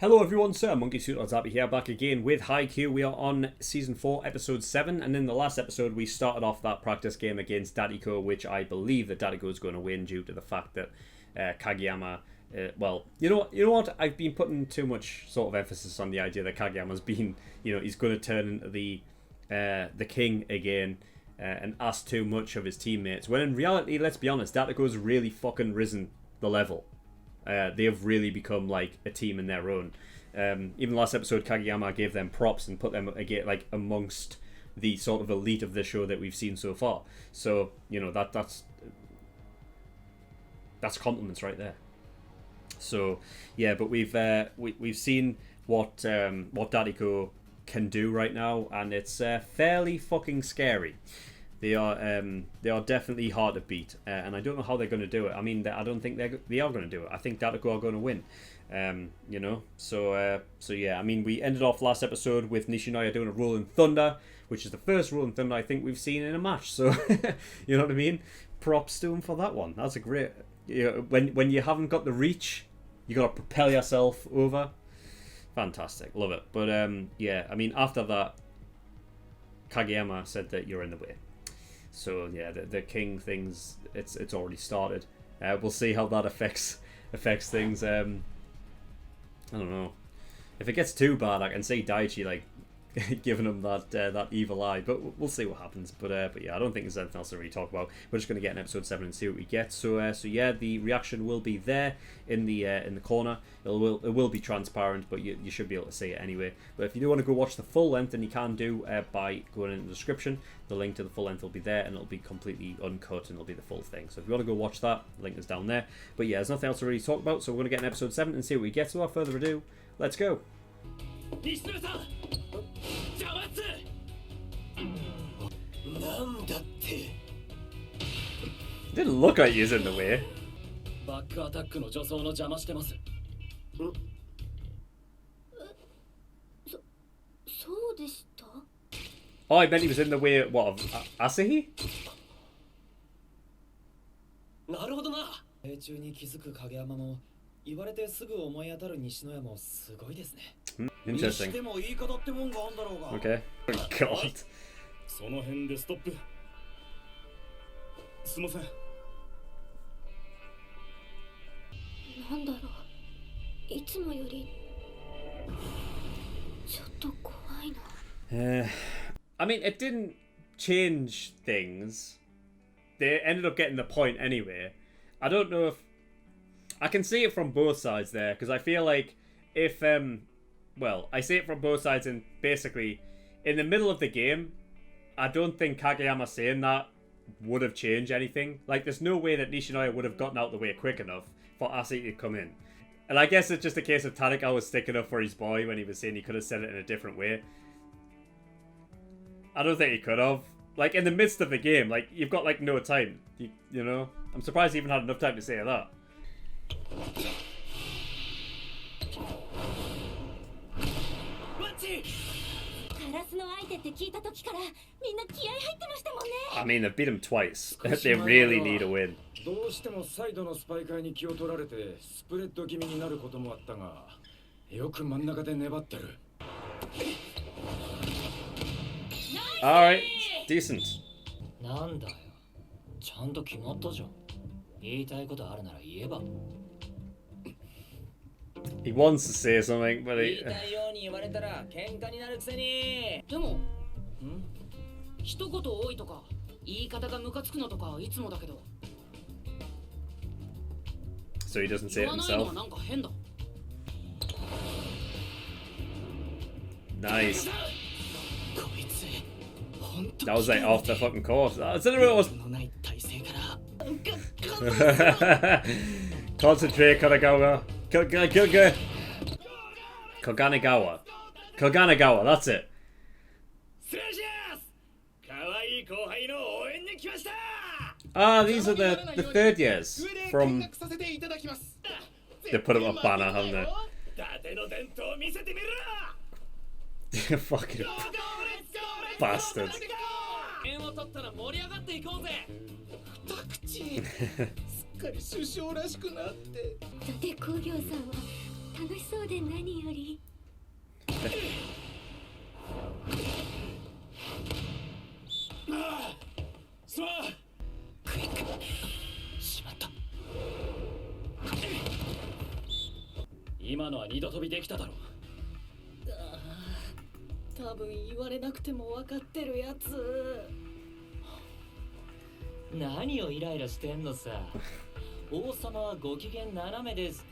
Hello everyone, SirMonkeySuit here, back again with Haikyuu. We are on Season 4, Episode 7, and in the last episode we started off that practice game against Datiko, which I believe that Datiko is going to win due to the fact that Kageyama... well, you know what? I've been putting too much sort of emphasis on the idea that Kageyama's been, he's going to turn into the king again and ask too much of his teammates. When in reality, let's be honest, Datiko's really fucking risen the level. They have really become like a team in their own. Even last episode, Kageyama gave them props and put them again like amongst the sort of elite of the show that we've seen so far. So that's compliments right there. So yeah, but we've seen what Datiko can do right now, and it's fairly fucking scary. They are definitely hard to beat, and I don't know how they're going to do it. I mean, I don't think they are going to do it. I think Datiko are going to win. So yeah. I mean, we ended off last episode with Nishinoya doing a Rolling Thunder, which is the first Rolling Thunder I think we've seen in a match. So you know what I mean? Props to him for that one. That's a great. When you haven't got the reach, you got to propel yourself over. Fantastic, love it. But yeah, I mean, after that, Kageyama said that you're in the way. So yeah, the king things, it's already started. We'll see how that affects things. I don't know. If it gets too bad, I can see Daichi like giving him that evil eye, but we'll see what happens. But yeah, I don't think there's anything else to really talk about. We're just going to get in episode 7 and see what we get. So yeah, the reaction will be there in the corner. It will be transparent, but you should be able to see it anyway. But if you do want to go watch the full length, then you can do by going in the description. The link to the full length will be there, and it'll be completely uncut, and it'll be the full thing. So if you want to go watch that, the link is down there. But yeah, there's nothing else to really talk about. So we're going to get in episode 7 and see what we get. So without further ado, let's go. Didn't look like he's in the way. Oh, I meant he was in the way of what, of Asahi? Interesting. Okay. Oh god. I mean, it didn't change things. They ended up getting the point anyway. I don't know if... I can see it from both sides there, because I feel like if... well, I see it from both sides, and basically, in the middle of the game, I don't think Kageyama saying that would have changed anything. Like, there's no way that Nishinoya would have gotten out the way quick enough for Asahi to come in. And I guess it's just a case of Tanaka was sticking up for his boy when he was saying he could have said it in a different way. I don't think he could have. Like, in the midst of the game, like, you've got, like, no time. You know? I'm surprised he even had enough time to say that. I mean, they've beat him twice. They really need a win. Alright, decent. He wants to say something, but he... So he doesn't say it himself. Nice. That was like off the fucking course. That's what it was. Concentrate, Kanagawa. Koganagawa, that's it. Ah, these are the third years from... They put up a banner, haven't they? Fucking bastards. 楽しそうで何より。すまん。クイックしまった。今のは二度飛びできただろ。多分言われなくても分かってるやつ。何をイライラしてんのさ。王様はご機嫌斜めですか。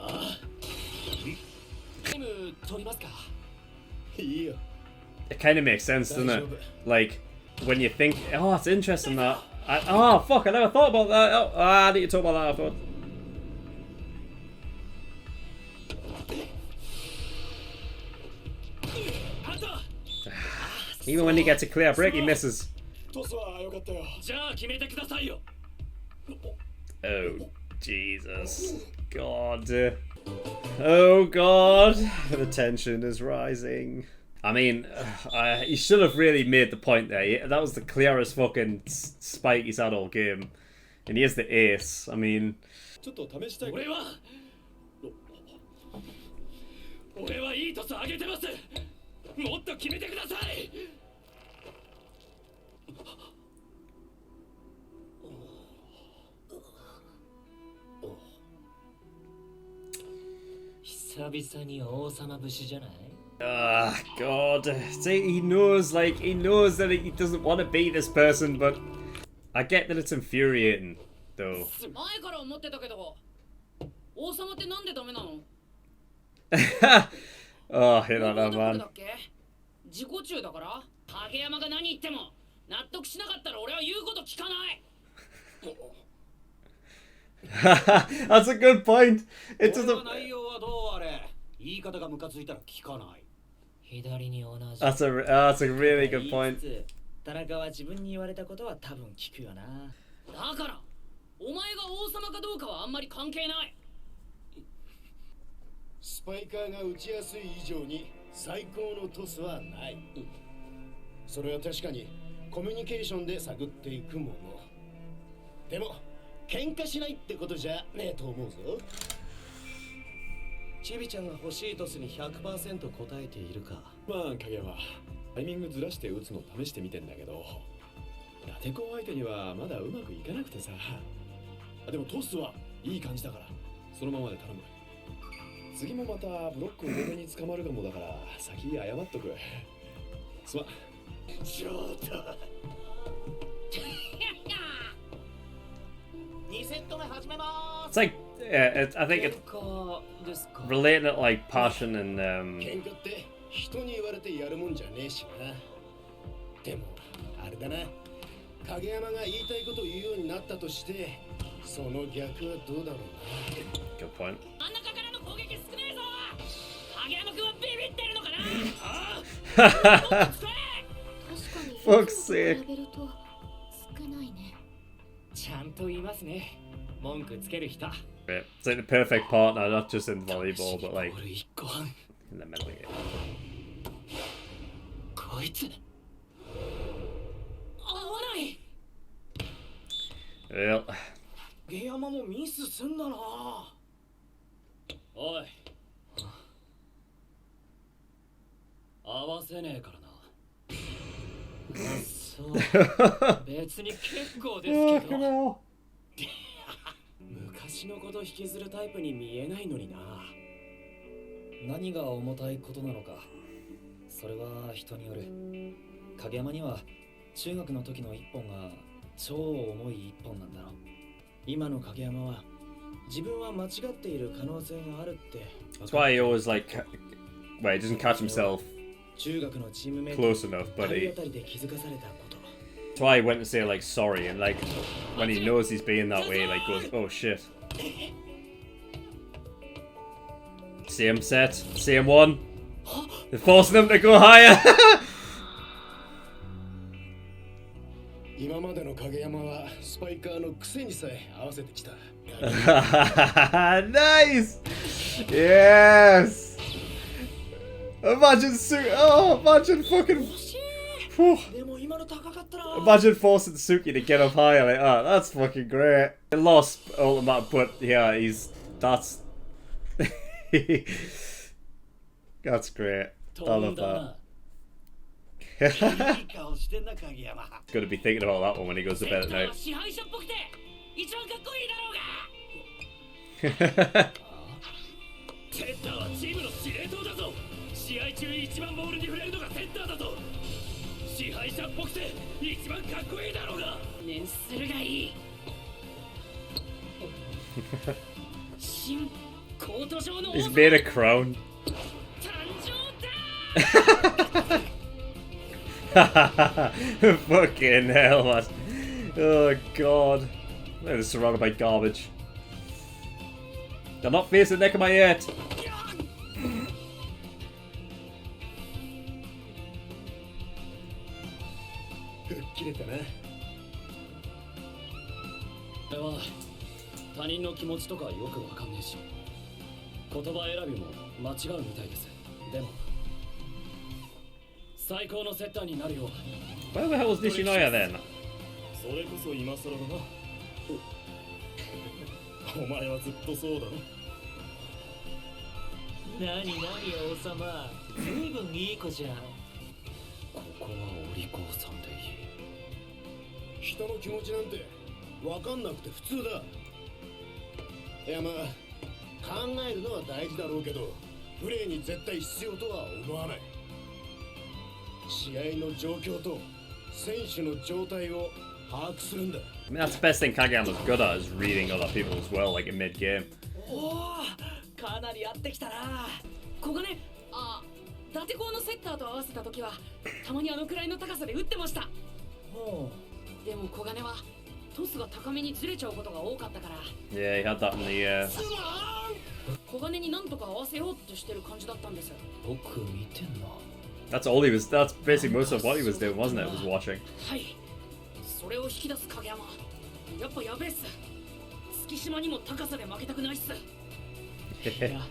ああ、ゲーム取りますか。いいよ。 It kind of makes sense, doesn't it? Like, when you think, oh, it's interesting that. Oh, fuck, I never thought about that. Oh, I need to talk about that afterwards. Even when he gets a clear break, he misses. トスは良かったよ。じゃあ決めてくださいよ。 Oh, Jesus. God. Oh, God. The tension is rising. I mean, he should have really made the point there. That was the clearest fucking spike he's had all game. And he is the ace. I mean... ちょっと試したい。俺はいいトス上げてます。もっと決めてください。久々に王様節じゃない？ Ah, God. See, he knows that he doesn't want to be this person, but I get that it's infuriating, though. 前から思ってたけど、王様ってなんでダメなの？ Oh, hit on that, man. 自己中だから？影山が何言っても納得しなかったら俺は言うこと聞かない。That's a good point. It doesn't. 内容はどうあれ、言い方がムカついたら聞かない。左に同じ。That's a really good point. 田中は自分に言われたことは多分聞くよな。だからお前が王様かどうかはあんまり関係ない。スパイカーが打ちやすい以上に最高のトスはない。それは確かにコミュニケーションで探っていくもの。でも喧嘩しないってことじゃねえと思うぞ。チビちゃんが欲しいトスに 100% 答えているか。まあ影山、タイミングずらして打つの試してみてんだけど、ラテコン相手にはまだうまくいかなくてさ。でもトスはいい感じだからそのままで頼む。次もまたブロック多めに捕まるかもだから先謝っとく。すまん。ちょっと2セット目始めまー It's す。 like, I think it's relating it like passion and 喧嘩って人に言われてやるもんじゃねえしな。でもあれだな、影山が言いたいことを言うようになったとしてその逆はどうだろうな。 good point. 真ん中からの攻撃少ねえぞ。影山君はビビってるのかな。確かに Fuck's sake. 比べると少ないね。ちゃんと言いますね。文句つける人。Yeah, it's like the perfect partner, not just in volleyball, but like 俺一個半。 in the middle game. こいつ。合わない。 Well, 影山もミスすんだな。おい。合わせねえからな。そう別に結構ですけど。昔のこと引きずるタイプに見えないのにな。何が重たいことなのか、それは人による。影山には中学の時の一本が超重い一本なんだろう。今の影山は自分は間違っている可能性があるって。 that's why he always like, well, he doesn't catch himself 中学のチームメイト close enough, but 体 he. 当たりで気づかされたこと。 That's why he went to say like sorry and like when he knows he's being that way, like goes, oh shit. Same set, same one. They're forcing him to go higher. 今までの影山はスパイカーの癖にさえ合わせてきた。 Nice. Yes. Imagine imagine fucking. Whew. でも今の高かったな。 Imagine forcing Suki to get up higher like that. That's fucking great. He lost ultimate, but yeah, he's That's that's great. I love that. いい顔してんな影山。 Gonna be thinking about that one when he goes to セ bed ッ at ターは night. 支配者っぽくて一番かっこいいだろうが。セッターはチームの司令塔だぞ。試合中一番ボールに触れるのがセッターだぞ。支配者っぽくて一番かっこいいだろうが。念するがいい。新コート上の王 He's 様 made a crown. 誕生だ。 Fucking hell, man. Oh god. They're surrounded by garbage. They're not facing the neck of my head. 吹っ切れたな。俺は他人の気持ちとかよくわかんねえし、言葉選びも間違うみたいです。でも最高のセッターになるよう Where the hell was Nishinoya then? それこそ今更だな。お前はずっとそうだろ。なになに王様。ずいぶんいい子じゃん。ここはお利口さんでいい。人の気持ちなんて分かんなくて普通だ。いやまあ考えるのは大事だろうけど、プレーに絶対必要とは思わない。試合の状況と選手の状態を把握するんだ。 I mean, that's the best thing Kageyama's good at, is reading other people as well, like in mid-game. おお、かなり合ってきたな。ここね、伊達校のセッターと合わせた時はたまにあのくらいの高さで打ってました。ほでも小金はトスが高めにずれちゃうことが多かったから、 Yeah, he had that in the, 小金になんとか合わせようとしてる感じだったんです。よく見てんな。that's basically most of what he was doing, wasn't it? Was watching. はい、それを引き出す影山、やっぱやべえっす。月島にも高さで負けたくないっす。う。いや、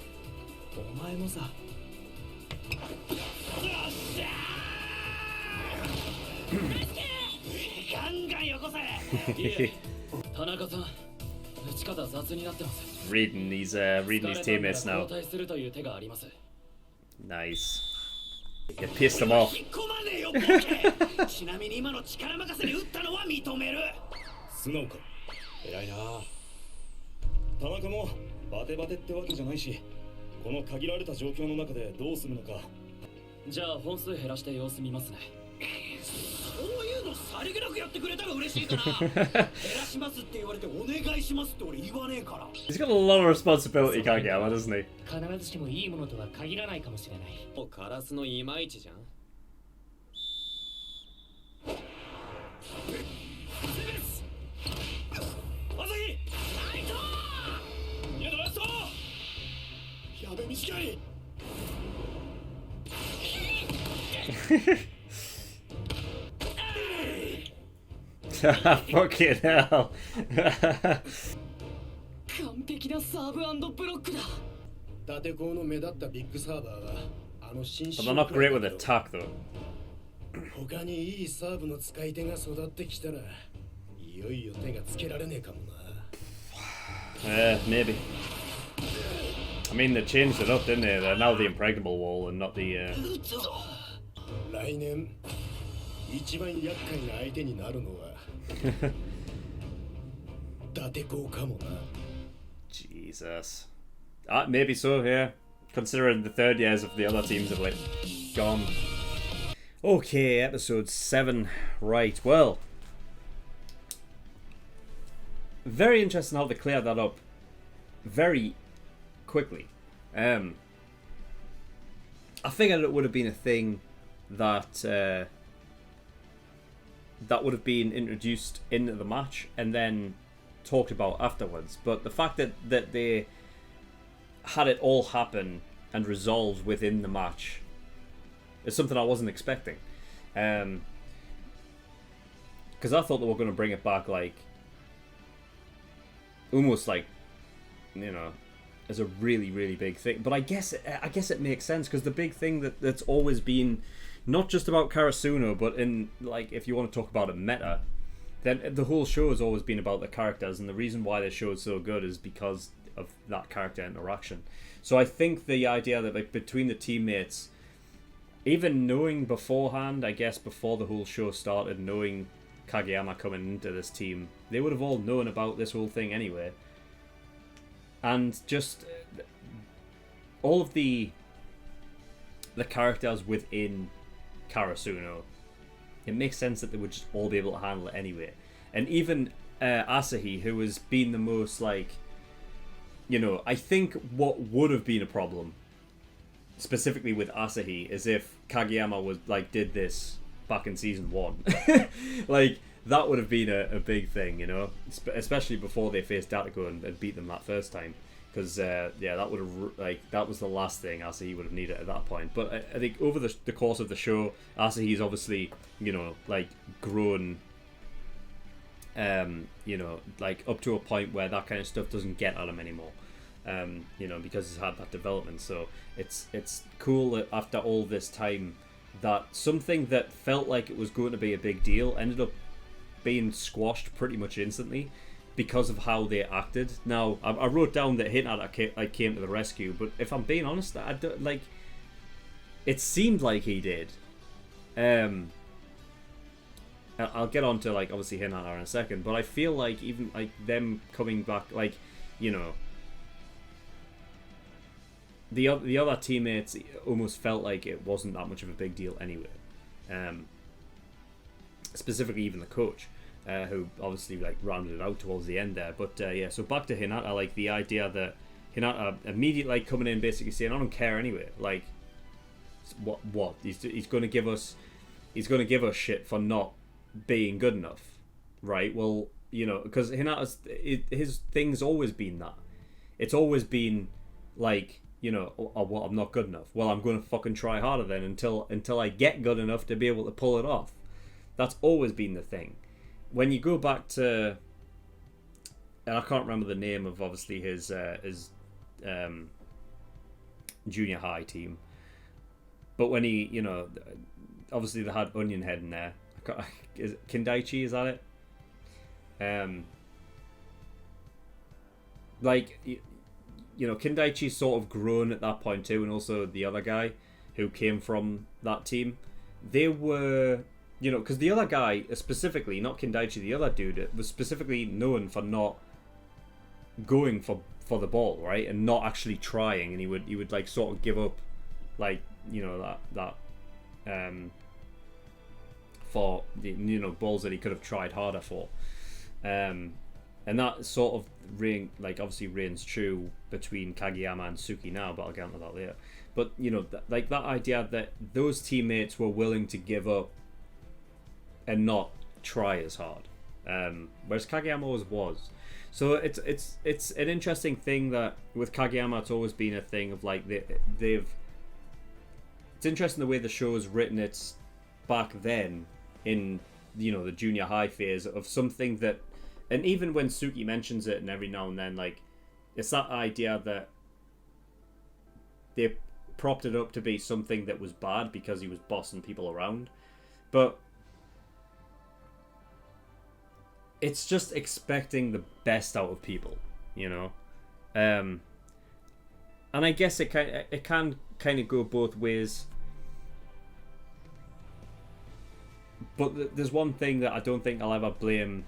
お前もさ。ガンガンよこせ。いえ、田中さん、打ち方雑になってます。reading these teammates 交 now. 代するという手があります。 Nice. You pissed them off. 引っ込まねえよボケ。ちなみに今の力任せに打ったのは認める。素直か。偉いな。田中もバテバテってわけじゃないし、この限られた状況の中でどうするのか。じゃあ本数減らして様子見ますね。そういうのさりげなくやってくれたら嬉しいかな。減らしますって言われてお願いしますって俺言わねえから。 He's got a lot of responsibility, Kageyama, doesn't he? 必ずしもいいものとは限らないかもしれない。カラスのいまいちじゃん。朝日ライト。やだラスト。やべ短い。Fucking hell. 完璧なサーブ&ブロックだ。伊達校の目立ったビッグサーバーはあの新 But they're not great with attack, though. 他にいいサーブの使い手が育ってきたらいよいよ手がつけられねえかもな。Maybe. I mean, they changed it up, didn't they? They're now the impregnable wall and not the. 来年一番厄介な相手になるのは伊達校かもな。 Jesus. Maybe so, yeah. Considering the third years of the other teams have, like, gone. Okay, episode 7. Right, well. Very interesting how they cleared that up very quickly. I figured it would have been a thing that that would have been introduced into the match and then talked about afterwards. But the fact that they had it all happen and resolved within the match is something I wasn't expecting. Because I thought they were going to bring it back like almost like, you know, as a really, really big thing. But I guess it makes sense, because the big thing that's always been not just about Karasuno, but in, like, if you want to talk about a meta, then the whole show has always been about the characters, and the reason why the show is so good is because of that character interaction. So I think the idea that like between the teammates, even knowing beforehand, I guess before the whole show started, knowing Kageyama coming into this team, they would have all known about this whole thing anyway. And just all of the characters within Karasuno, it makes sense that they would just all be able to handle it anyway. And even Asahi, who has been the most like, you know, I think what would have been a problem specifically with Asahi is if Kageyama was like did this back in season 1. Like that would have been a big thing, you know, especially before they faced Datako and beat them that first time, because that would have that was the last thing Asahi would have needed at that point. But I think over the course of the show, Asahi's obviously, you know, like grown, you know, like up to a point where that kind of stuff doesn't get at him anymore. You know, because he's had that development. So it's cool that after all this time, that something that felt like it was going to be a big deal ended up being squashed pretty much instantly because of how they acted. Now, I wrote down that Hinata came to the rescue, but if I'm being honest, I don't, like, it seemed like he did. I'll get on to like obviously Hinata in a second, but I feel like even like them coming back, like, you know, the other teammates almost felt like it wasn't that much of a big deal anyway. Specifically even the coach, who obviously like rounded it out towards the end there. But yeah, so back to Hinata, like the idea that Hinata immediately like coming in basically saying, I don't care anyway, like what he's going to give us shit for not being good enough, right? Well, you know, because Hinata's his thing's always been that. It's always been like, you know, oh, well, I'm not good enough. Well, I'm going to fucking try harder then until I get good enough to be able to pull it off. That's always been the thing. When you go back to, and I can't remember the name of obviously his junior high team, but when he, you know, obviously they had Onion Head in there. Is it Kindaichi? Is that it? Like, you know, Kindaichi's sort of grown at that point too, and also the other guy who came from that team. They were, you know, because the other guy, specifically, not Kindaichi, the other dude, was specifically known for not going for the ball, right, and not actually trying, and he would like sort of give up, like, you know, that for the, you know, balls that he could have tried harder for, and that sort of obviously reigns true between Kageyama and Suki now, but I'll get into that later. But, you know, like that idea that those teammates were willing to give up and not try as hard, whereas Kageyama was. So it's an interesting thing that with Kageyama, it's always been a thing of like they've. It's interesting the way the show is written. It's back then in, you know, the junior high phase of something that, and even when Suki mentions it, and every now and then, like, it's that idea that they propped it up to be something that was bad because he was bossing people around, but it's just expecting the best out of people, you know. And I guess it can kind of go both ways. But there's one thing that I don't think I'll ever blame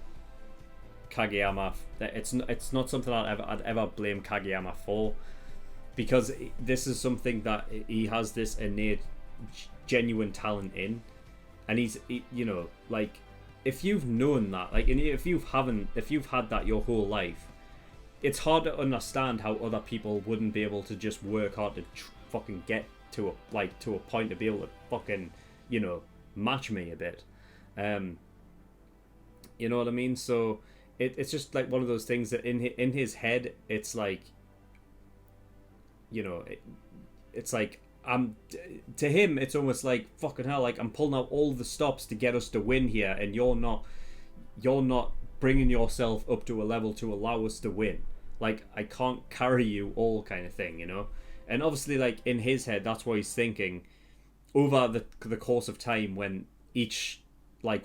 Kageyama. It's not something I'd ever blame Kageyama for, because this is something that he has this innate, genuine talent in, and you know, like, if you've known that, like, and if you've had that your whole life, it's hard to understand how other people wouldn't be able to just work hard to fucking get to a point to be able to fucking, you know, match me a bit. You know what I mean? So it's just like one of those things that in his head, it's like, you know, it's like, to him it's almost like, fucking hell, like, I'm pulling out all the stops to get us to win here, and you're not bringing yourself up to a level to allow us to win. Like, I can't carry you all, kind of thing, you know. And obviously, like, in his head, that's what he's thinking over the course of time, when each play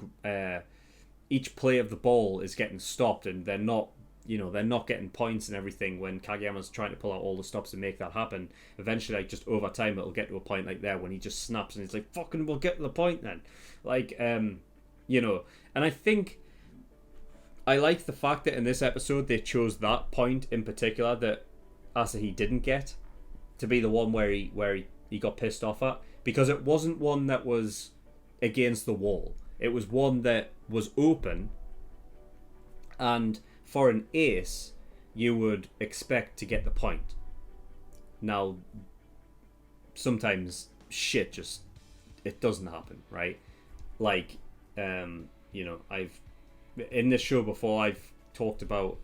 of the ball is getting stopped and they're not they're not getting points and everything when Kageyama's trying to pull out all the stops and make that happen. Eventually, like, just over time, it'll get to a point like there when he just snaps and it's like, fucking, we'll get to the point then. Like, and I think I like the fact that in this episode they chose that point in particular that Asahi didn't get to be the one where he got pissed off at, because it wasn't one that was against the wall. It was one that was open, and for an ace, you would expect to get the point. Now, sometimes shit it doesn't happen, right? Like, I've in this show before I've talked about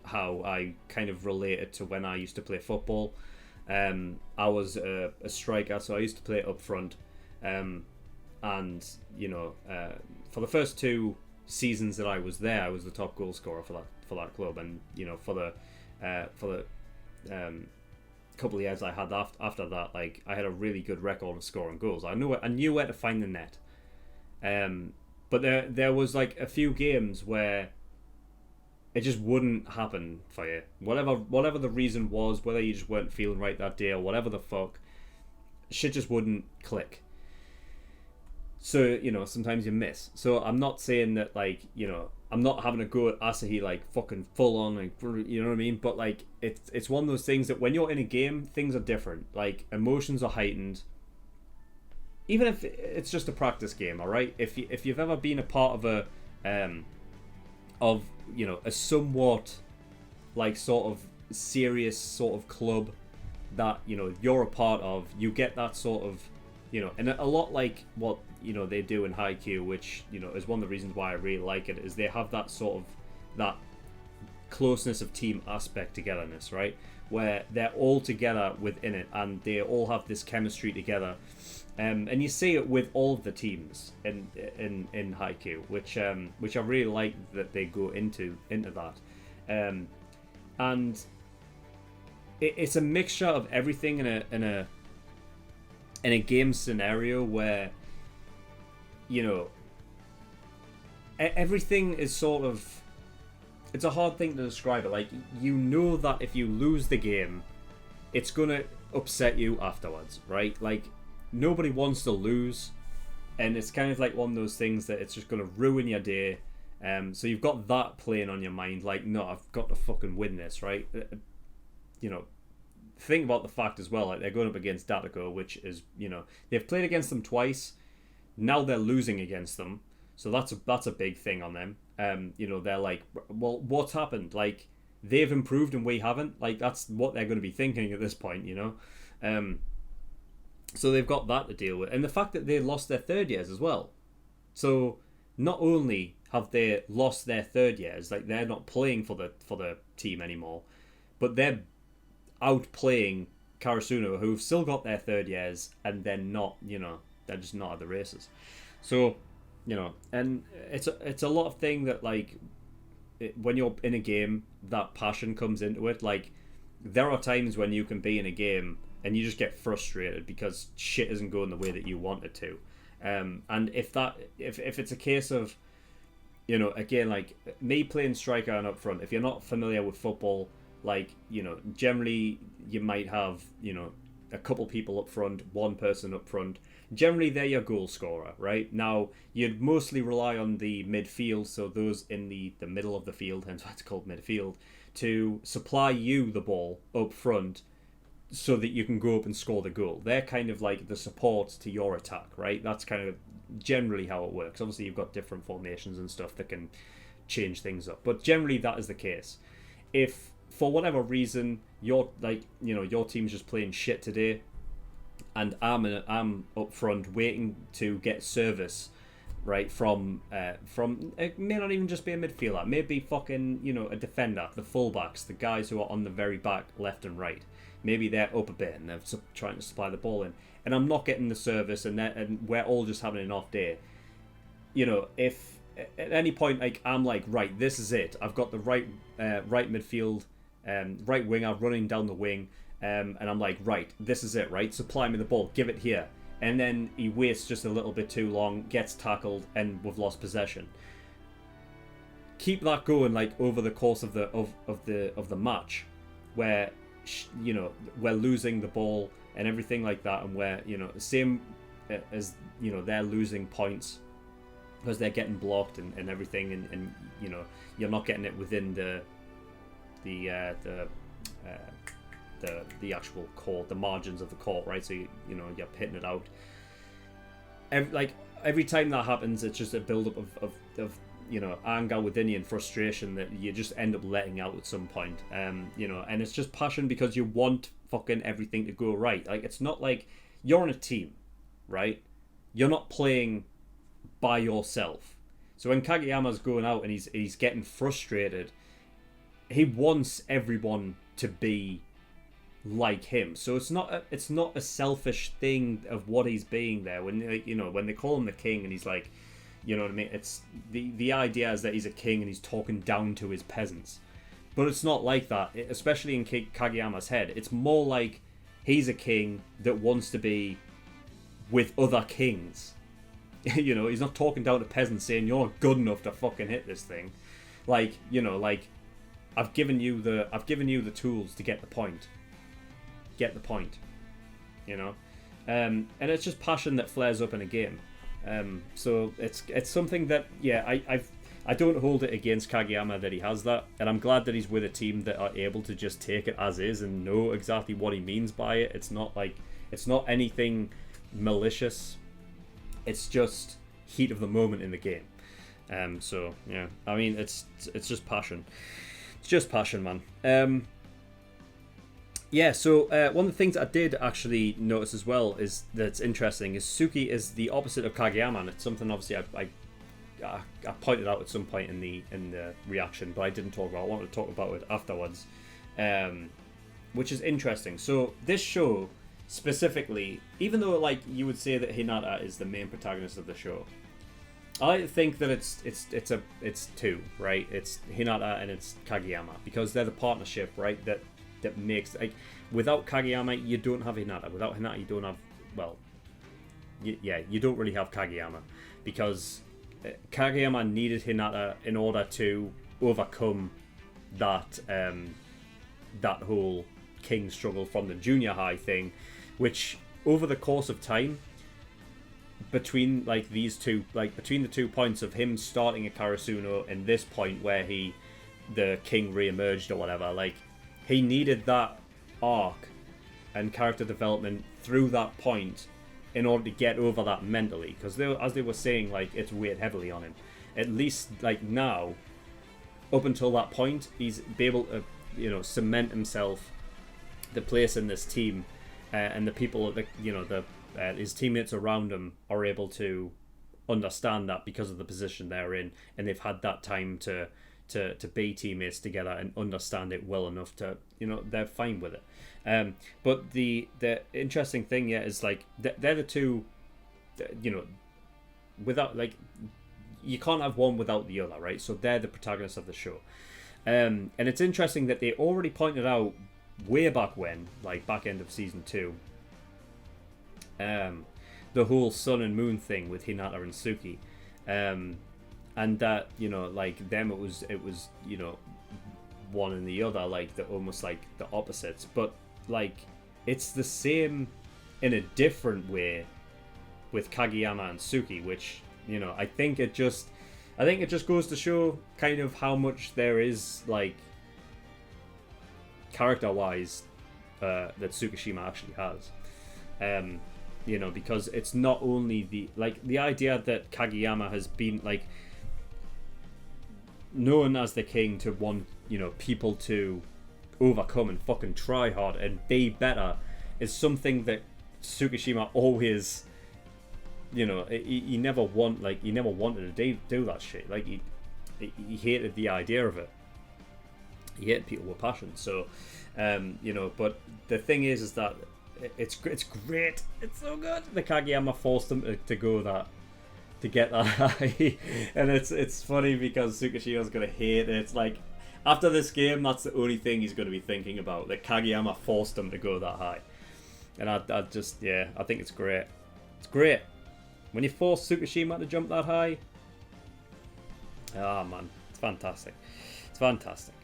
how I kind of related to when I used to play football. I was a striker, so I used to play up front, and for the first 2 seasons that I was there, I was the top goal scorer for that club, and for the couple of years I had after that, like, I had a really good record of scoring goals. I knew where to find the net, but there was like a few games where it just wouldn't happen for you. Whatever the reason was, whether you just weren't feeling right that day or whatever the fuck, shit just wouldn't click. So, sometimes you miss. So I'm not saying that, like, I'm not having a go at Asahi, like, fucking full on, like, you know what I mean? But, like, it's one of those things that when you're in a game, things are different. Like, emotions are heightened. Even if it's just a practice game, all right? If you've ever been a part of a somewhat, like, sort of serious sort of club that, you're a part of, you get that sort of, and a lot like what, they do in Haikyuu, which, is one of the reasons why I really like it, is they have that sort of, that closeness of team aspect togetherness, right? Where they're all together within it, and they all have this chemistry together. And you see it with all of the teams in Haikyuu, which I really like that they go into that, and it's a mixture of everything in a game scenario where everything is sort of, it's a hard thing to describe it. Like, that if you lose the game, it's gonna upset you afterwards, right? Like, nobody wants to lose, and it's kind of like one of those things that it's just going to ruin your day. So you've got that playing on your mind, like, no, I've got to fucking win this, right? Think about the fact as well, like, they're going up against Datako, which is, they've played against them twice. Now they're losing against them, so that's a big thing on them. They're like, well, what's happened? Like, they've improved and we haven't. Like, that's what they're going to be thinking at this point, So they've got that to deal with. And the fact that they lost their third years as well. So not only have they lost their third years, like, they're not playing for the team anymore, but they're outplaying Karasuno, who've still got their third years, and they're not, they're just not at the races. So, and it's a lot of thing that, like, when you're in a game, that passion comes into it. Like, there are times when you can be in a game and you just get frustrated because shit isn't going the way that you want it to. And if it's a case of, again, like, me playing striker and up front, if you're not familiar with football, like, generally you might have, a couple people up front, one person up front. Generally, they're your goal scorer, right? Now, you'd mostly rely on the midfield, so those in the middle of the field, hence why it's called midfield, to supply you the ball up front, so that you can go up and score the goal. They're kind of like the support to your attack, right? That's kind of generally how it works. Obviously, you've got different formations and stuff that can change things up, but generally that is the case. If for whatever reason your team's just playing shit today, and I'm up front waiting to get service, right, from it may not even just be a midfielder, maybe fucking a defender, the fullbacks, the guys who are on the very back, left and right. Maybe they're up a bit and they're trying to supply the ball in, and I'm not getting the service, and we're all just having an off day. If at any point, like, I'm like, right, this is it. I've got the right midfield, right winger running down the wing, and I'm like, right, this is it, right? Supply me the ball, give it here, and then he waits just a little bit too long, gets tackled, and we've lost possession. keep that going like over the course of the match, where we're losing the ball and everything like that, and where same as they're losing points because they're getting blocked and everything, and you're not getting it within the actual court, the margins of the court, right? So you're hitting it out. Every time that happens, it's just a build-up of anger within you and frustration that you just end up letting out at some point. And it's just passion because you want fucking everything to go right. Like, it's not like you're on a team, right? You're not playing by yourself. So when Kageyama's going out and he's getting frustrated, he wants everyone to be like him. So it's not a selfish thing of what he's being there. When when they call him the king and he's like, you know what I mean? It's the idea is that he's a king and he's talking down to his peasants. But it's not like that, especially in Kageyama's head. It's more like he's a king that wants to be with other kings. He's not talking down to peasants saying you're not good enough to fucking hit this thing. Like I've given you the tools to get the point. Get the point. And it's just passion that flares up in a game. So it's something that I don't hold it against Kageyama that he has that, and I'm glad that he's with a team that are able to just take it as is and know exactly what he means by it. It's not anything malicious. It's just heat of the moment in the game. So yeah, I mean it's just passion. It's just passion, man. Yeah, so one of the things I did actually notice as well is that's interesting is Suki is the opposite of Kageyama, and it's something obviously I pointed out at some point in the reaction, but I didn't talk about it. I wanted to talk about it afterwards, which is interesting. So this show specifically, even though like you would say that Hinata is the main protagonist of the show, I think that it's two, right? It's Hinata and it's Kageyama, because they're the partnership, right? That makes, like, without Kageyama you don't have Hinata. Without Hinata you don't have, well, you don't really have Kageyama, because Kageyama needed Hinata in order to overcome that whole king struggle from the junior high thing, which over the course of time between like these two, like between the 2 points of him starting at Karasuno and this point where the king re-emerged or whatever, like he needed that arc and character development through that point in order to get over that mentally, because as they were saying, like, it's weighed heavily on him. At least like now, up until that point, he's be able to cement himself, the place in this team, and the people that his teammates around him are able to understand that because of the position they're in, and they've had that time to be teammates together and understand it well enough to they're fine with it. But the interesting thing is like they're the two, without, like, you can't have one without the other, right? So they're the protagonists of the show, and it's interesting that they already pointed out way back when, like back end of season 2, the whole sun and moon thing with Hinata and Suki, and that like them it was one and the other, like the almost like the opposites, but like it's the same in a different way with Kageyama and Suki, which I think it just goes to show kind of how much there is, like, character wise, that Tsukishima actually has, because it's not only the idea that Kageyama has been like known as the king to want people to overcome and fucking try hard and be better is something that Tsukishima always he never wanted to do that shit. Like he hated the idea of it. He hated people with passion. So but the thing is that it's great. It's so good. The Kageyama forced him to go that, to get that high, and it's funny because Tsukishima's gonna hate it. It's like after this game, that's the only thing he's gonna be thinking about. That Kageyama forced him to go that high, and I think it's great. It's great when you force Tsukishima to jump that high. Ah, man, it's fantastic. It's fantastic.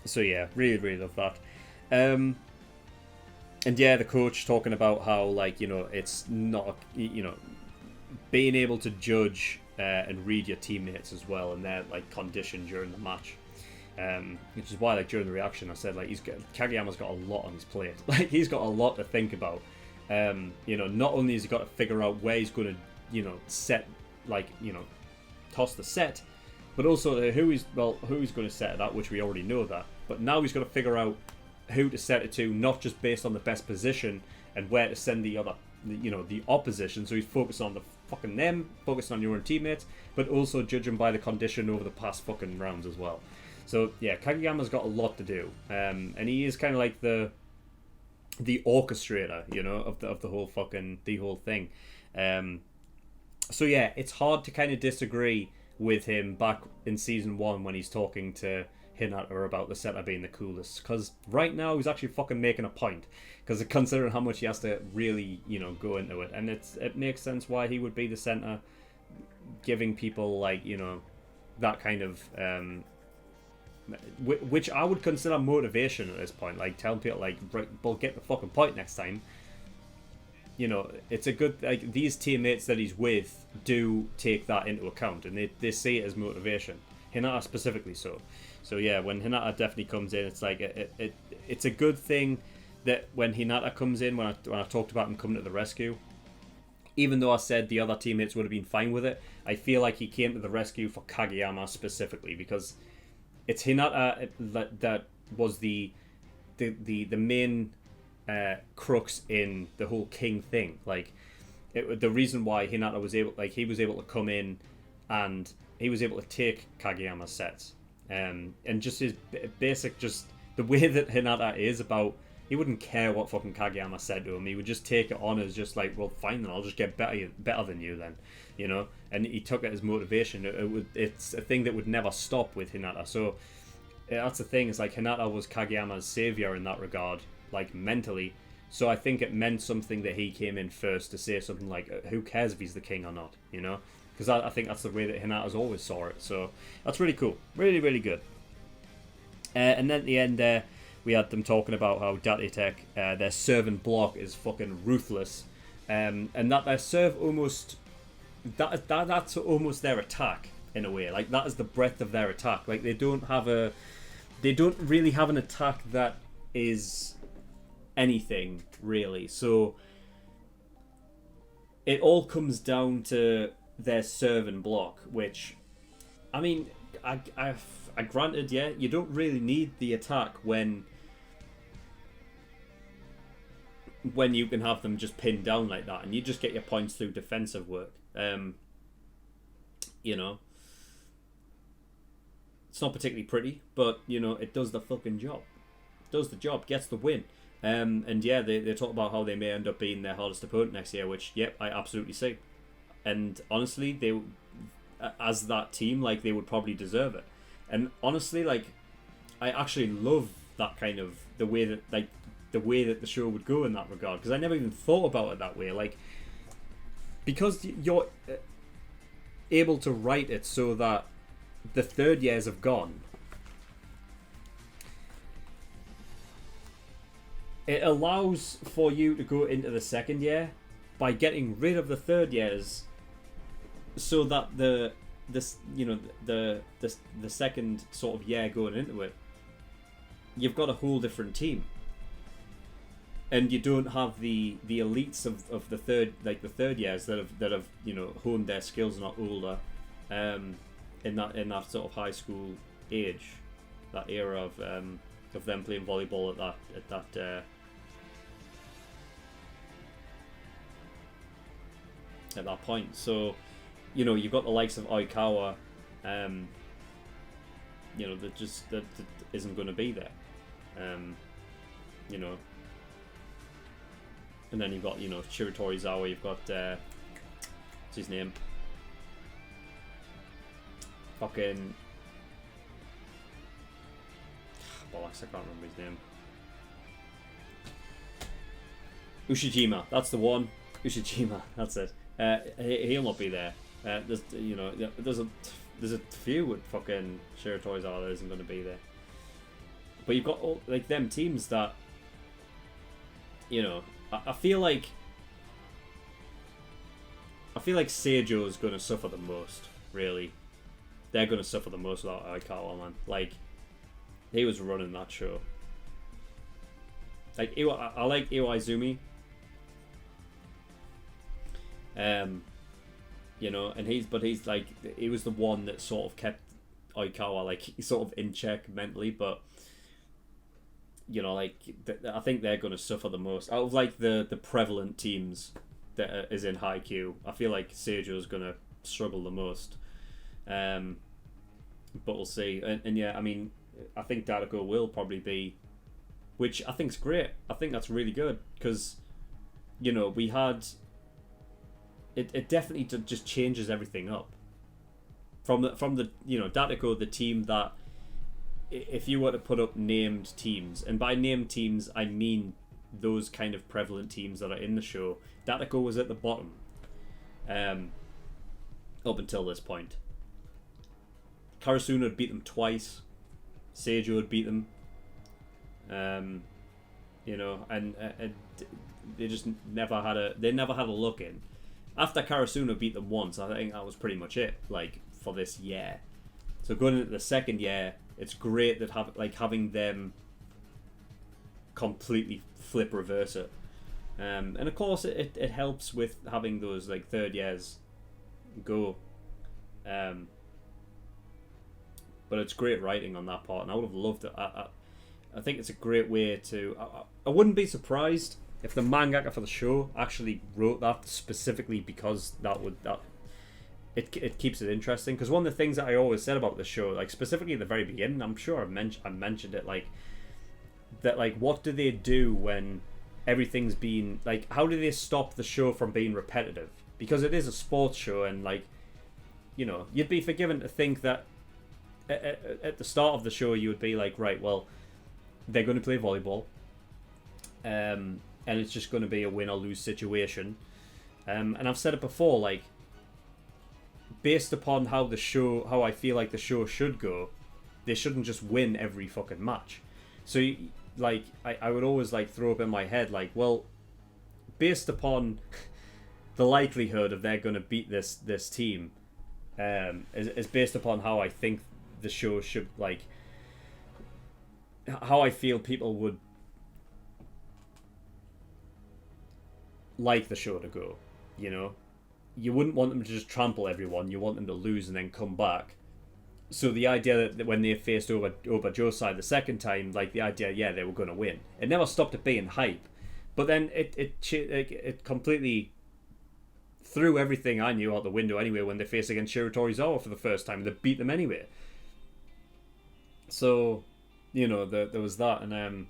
So yeah, really, really love that. And yeah, the coach talking about how, like, you know, it's not, you know, being able to judge and read your teammates as well and their, like, condition during the match. Which is why, like, during the reaction I said, like, Kageyama's got a lot on his plate. Like, he's got a lot to think about. You know, not only has he got to figure out where he's going to, you know, set, like, you know, toss the set, but also who he's going to set it at, which we already know that. But now he's got to figure out who to set it to, not just based on the best position and where to send the other, you know, the opposition. So he's focused on the fucking them, focused on your own teammates, but also judging by the condition over the past fucking rounds as well. So yeah, Kageyama's got a lot to do, and he is kind of like the orchestrator, you know, of the whole thing. So yeah, it's hard to kind of disagree with him back in season 1 when he's talking to Hinata about the center being the coolest, because right now he's actually fucking making a point, because considering how much he has to really, you know, go into it, and it makes sense why he would be the center, giving people, like, you know, that kind of which I would consider motivation at this point, like telling people, like, right, well, get the fucking point next time. You know, it's a good, like, these teammates that he's with do take that into account, and they see it as motivation. Hinata specifically so. So yeah, when Hinata definitely comes in, it's like it's a good thing that when Hinata comes in, when I talked about him coming to the rescue, even though I said the other teammates would have been fine with it, I feel like he came to the rescue for Kageyama specifically, because it's Hinata that was the main crux in the whole king thing. Like, the reason why Hinata was able, like, he was able to come in and he was able to take Kageyama's sets, and just his basic, just the way that Hinata is about, he wouldn't care what fucking Kageyama said to him. He would just take it on as just like, well, fine then, I'll just get better than you then, you know. And he took it as motivation. It's a thing that would never stop with Hinata. So that's the thing. It's like Hinata was Kageyama's savior in that regard, like, mentally. So I think it meant something that he came in first to say something like, who cares if he's the king or not, you know? Because I think that's the way that Hinata's always saw it. So that's really cool. Really, really good. And then at the end there, we had them talking about how Datetek, their serve and block is fucking ruthless. And that their serve almost... That's almost their attack, in a way. Like, that is the breadth of their attack. Like, they don't really have an attack that is anything, really. So it all comes down to their serve and block, which, I mean, I granted, yeah, you don't really need the attack when you can have them just pinned down like that, and you just get your points through defensive work. You know, it's not particularly pretty, but, you know, it does the fucking job. It does the job, gets the win. And yeah, they talk about how they may end up being their hardest opponent next year, which, yep, I absolutely see. And honestly, they, as that team, like, they would probably deserve it. And honestly, like, I actually love that kind of, the way that the show would go in that regard, because I never even thought about it that way. Like, because you're able to write it so that the third years have gone, it allows for you to go into the second year by getting rid of the third years, so that the second sort of year going into it, you've got a whole different team, and you don't have the elites of the third years that have you know, honed their skills and are older, in that sort of high school age, that era of them playing volleyball at that point. So, you know, you've got the likes of Oikawa, you know, that isn't going to be there, you know. And then you've got, you know, Shiratorizawa, you've got, what's his name? Fucking... bollocks, I can't remember his name. Ushijima, that's the one. Ushijima, that's it. He'll not be there. There's there's a few with fucking Shiratori Zawa that isn't going to be there. But you've got all, like them teams that, you know, I feel like Seijo's going to suffer the most. Really, they're going to suffer the most without Aikawa, man. Like, he was running that show. Like, I like Iwaizumi. You know, and he's like, he was the one that sort of kept Aikawa like sort of in check mentally, but you know, like I think they're going to suffer the most out of like the prevalent teams that is in Haikyuu. I feel like Seijo's going to struggle the most, but we'll see. And yeah, I mean, I think Dadako will probably be, which I think's great. I think that's really good because, you know, we had. It definitely just changes everything up. From the you know, Datiko, the team that, if you were to put up named teams, and by named teams I mean those kind of prevalent teams that are in the show, Datiko was at the bottom, up until this point. Karasuno had beat them twice. Seijo had beat them. You know, and they just never had a look in. After Karasuno beat them once, I think that was pretty much it, like, for this year. So going into the second year, it's great that having them completely flip reverse it. And of course it helps with having those like third years go. But it's great writing on that part, and I would have loved it. I think it's a great way to... I wouldn't be surprised if the mangaka for the show actually wrote that specifically because it keeps it interesting. Because one of the things that I always said about the show, like specifically at the very beginning, I'm sure I mentioned it, like that, like what do they do when everything's been like, how do they stop the show from being repetitive? Because it is a sports show, and like, you know, you'd be forgiven to think that at the start of the show you would be like, right, well, they're going to play volleyball, and it's just going to be a win or lose situation, and I've said it before, like, based upon how I feel like the show should go, they shouldn't just win every fucking match. So like I would always like throw up in my head like, well, based upon the likelihood of they're going to beat this team, is based upon how I think the show should, like, how I feel people would like the show to go. You know, you wouldn't want them to just trample everyone. You want them to lose and then come back. So the idea that when they faced Obajosai the second time, like the idea, yeah, they were going to win. It never stopped it being hype, but then it completely threw everything I knew out the window anyway when they faced against Shiratori Zawa for the first time. They beat them anyway. So, you know, there was that, and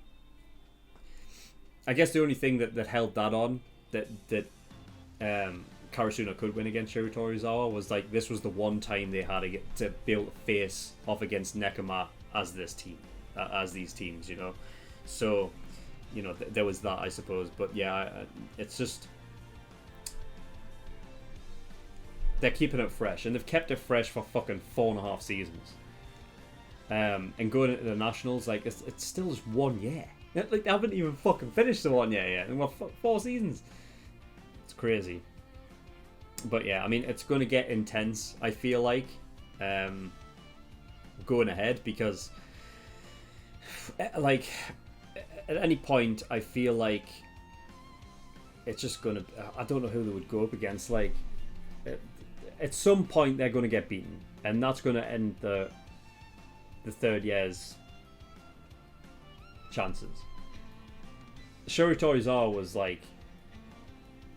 I guess the only thing that held that on, that Karasuno could win against Shiratori Zawa, was like, this was the one time they had to be able to face off against Nekoma as this team, as these teams, you know. So, you know, there was that, I suppose. But yeah, it's just, they're keeping it fresh, and they've kept it fresh for fucking 4.5 seasons. And going into the nationals, like, it's still just 1 year. Like, they haven't even fucking finished the 1 year yet, and we're 4 seasons. It's crazy. But yeah, I mean, it's going to get intense, I feel like, going ahead, because, like, at any point, I feel like it's just going to... I don't know who they would go up against. Like, at some point, they're going to get beaten, and that's going to end the third year's chances. Shiratori Zawa was, like,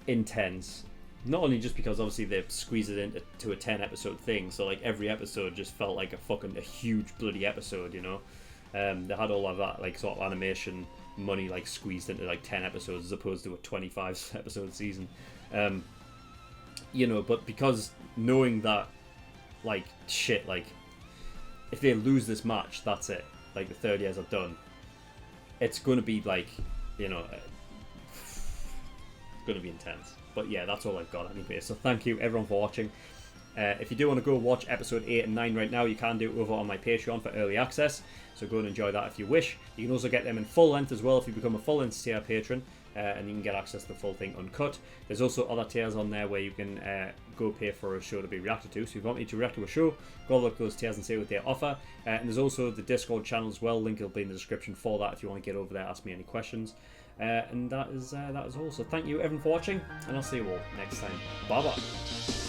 intense. Not only just because obviously they squeezed it into a 10-episode thing, so like every episode just felt like a huge bloody episode, you know. They had all of that like sort of animation money like squeezed into like 10 episodes as opposed to a 25-episode season. You know, but because knowing that, like, shit, like, if they lose this match, that's it. Like, the third years are done. It's going to be like, you know, it's going to be intense. But yeah, that's all I've got anyway. So thank you everyone for watching. If you do want to go watch episode 8 and 9 right now, you can do it over on my Patreon for early access. So go and enjoy that if you wish. You can also get them in full length as well if you become a full length tier patron. And you can get access to the full thing uncut. There's also other tiers on there where you can go pay for a show to be reacted to. So if you want me to react to a show, go look at those tiers and see what they offer. And there's also the Discord channel as well. Link will be in the description for that if you want to get over there, ask me any questions. And that is all. So thank you everyone for watching, and I'll see you all next time. Bye bye.